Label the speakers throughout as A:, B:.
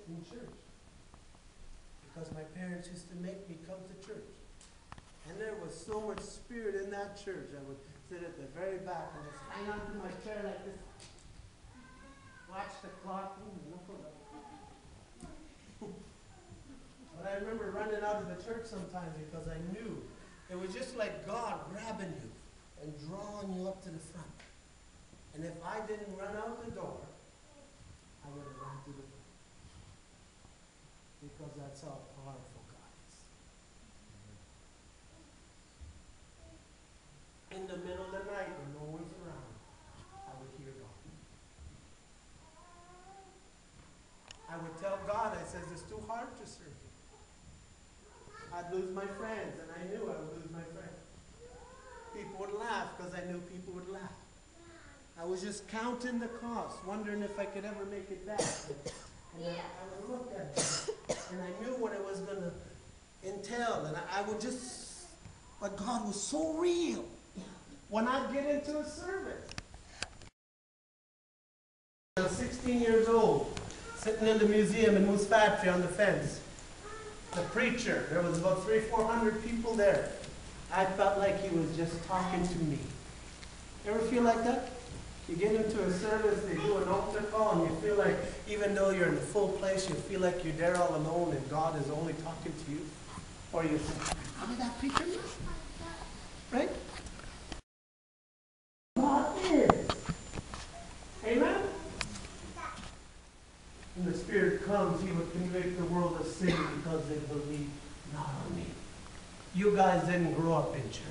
A: in church. Because my parents used to make me come to church. And there was so much spirit in that church. I would sit at the very back and just hang on to my chair like this. Watch the clock. But I remember running out of the church sometimes because I knew it was just like God grabbing you and drawing you up to the front. And if I didn't run out the door, I would have run to the front. Because that's how powerful God is. In the middle of the night when no one's around, I would hear God. I would tell God, I says, it's too hard to serve you. I'd lose my friends, and I knew I would lose my friends. People would laugh because I knew people would laugh. I was just counting the cost, wondering if I could ever make it back. And I would look at it, and I knew what it was going to entail. And I would just, but God was so real. When I'd get into a service, I was 16 years old, sitting in the museum in Moose Factory on the fence. The preacher, there was about 300-400 people there. I felt like he was just talking to me. You ever feel like that? You get into a service, they do an altar call, and you feel like, even though you're in a full place, you feel like you're there all alone and God is only talking to you. Or you think, how did that preacher know? Right? God is. Amen? When the Spirit comes, He would convict the world of sin because they believe not on me. You guys didn't grow up in church.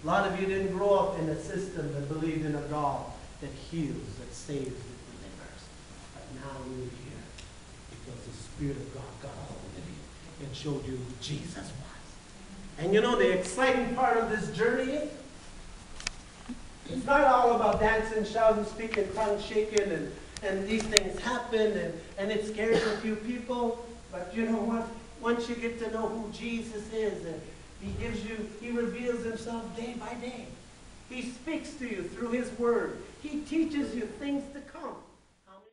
A: A lot of you didn't grow up in a system that believed in a God that heals, that saves, that delivers. But now you're here because the Spirit of God got a hold of you and showed you who Jesus was. And you know the exciting part of this journey is? It's not all about dancing, shouting, speaking, tongue shaking, and these things happen, and it scares a few people. But you know what? Once you get to know who Jesus is, and He reveals Himself day by day. He speaks to you through His Word. He teaches you things to come.